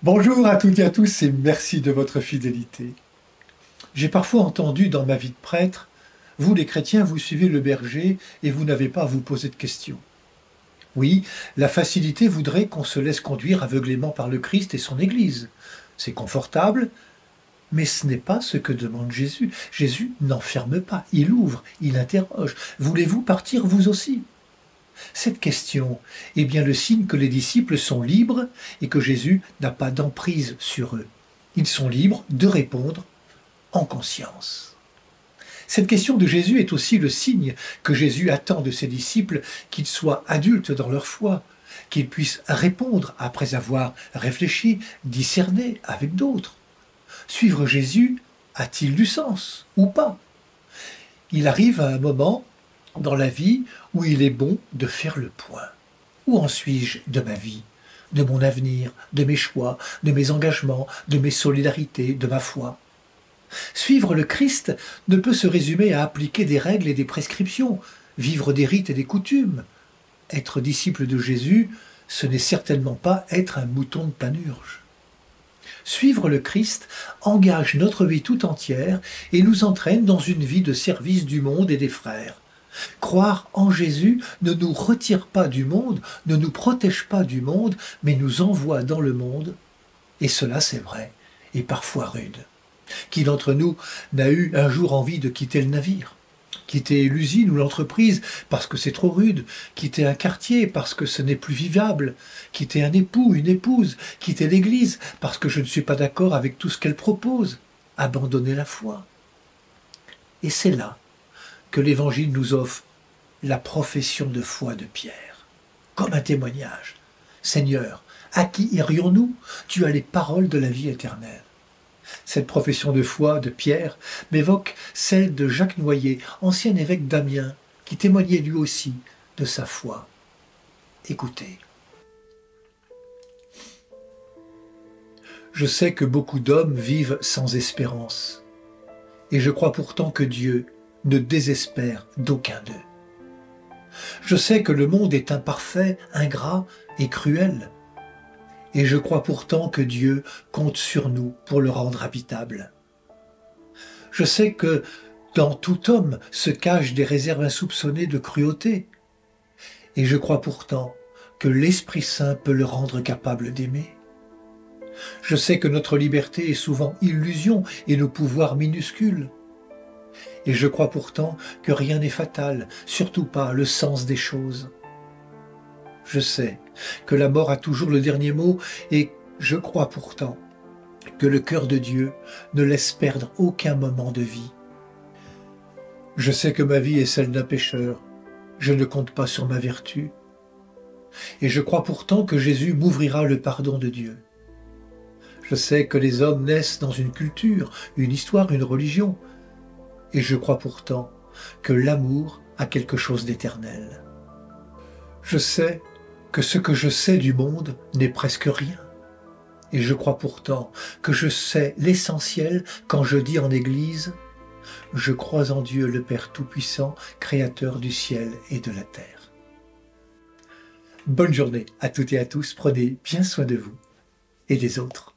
Bonjour à toutes et à tous et merci de votre fidélité. J'ai parfois entendu dans ma vie de prêtre, vous les chrétiens, vous suivez le berger et vous n'avez pas à vous poser de questions. Oui, la facilité voudrait qu'on se laisse conduire aveuglément par le Christ et son Église. C'est confortable, mais ce n'est pas ce que demande Jésus. Jésus n'enferme pas, il ouvre, il interroge. Voulez-vous partir vous aussi ? Cette question est bien le signe que les disciples sont libres et que Jésus n'a pas d'emprise sur eux. Ils sont libres de répondre en conscience. Cette question de Jésus est aussi le signe que Jésus attend de ses disciples qu'ils soient adultes dans leur foi, qu'ils puissent répondre après avoir réfléchi, discerné avec d'autres. Suivre Jésus a-t-il du sens ou pas ? Il arrive à un moment dans la vie où il est bon de faire le point. Où en suis-je de ma vie, de mon avenir, de mes choix, de mes engagements, de mes solidarités, de ma foi ? Suivre le Christ ne peut se résumer à appliquer des règles et des prescriptions, vivre des rites et des coutumes. Être disciple de Jésus, ce n'est certainement pas être un mouton de Panurge. Suivre le Christ engage notre vie tout entière et nous entraîne dans une vie de service du monde et des frères. Croire en Jésus ne nous retire pas du monde, ne nous protège pas du monde, mais nous envoie dans le monde, et cela c'est vrai, et parfois rude. Qui d'entre nous n'a eu un jour envie de quitter le navire ? Quitter l'usine ou l'entreprise parce que c'est trop rude, quitter un quartier parce que ce n'est plus vivable, quitter un époux, une épouse, quitter l'église parce que je ne suis pas d'accord avec tout ce qu'elle propose, abandonner la foi. Et c'est là que l'Évangile nous offre la profession de foi de Pierre, comme un témoignage. Seigneur, à qui irions-nous ? Tu as les paroles de la vie éternelle. Cette profession de foi de Pierre m'évoque celle de Jacques Noyer, ancien évêque d'Amiens, qui témoignait lui aussi de sa foi. Écoutez. Je sais que beaucoup d'hommes vivent sans espérance, et je crois pourtant que Dieu ne désespère d'aucun d'eux. Je sais que le monde est imparfait, ingrat et cruel, et je crois pourtant que Dieu compte sur nous pour le rendre habitable. Je sais que dans tout homme se cachent des réserves insoupçonnées de cruauté, et je crois pourtant que l'Esprit Saint peut le rendre capable d'aimer. Je sais que notre liberté est souvent illusion et nos pouvoirs minuscules, et je crois pourtant que rien n'est fatal, surtout pas le sens des choses. Je sais que la mort a toujours le dernier mot et je crois pourtant que le cœur de Dieu ne laisse perdre aucun moment de vie. Je sais que ma vie est celle d'un pécheur, je ne compte pas sur ma vertu. Et je crois pourtant que Jésus m'ouvrira le pardon de Dieu. Je sais que les hommes naissent dans une culture, une histoire, une religion. Et je crois pourtant que l'amour a quelque chose d'éternel. Je sais que ce que je sais du monde n'est presque rien. Et je crois pourtant que je sais l'essentiel quand je dis en Église « Je crois en Dieu le Père Tout-Puissant, Créateur du ciel et de la terre ». Bonne journée à toutes et à tous, prenez bien soin de vous et des autres.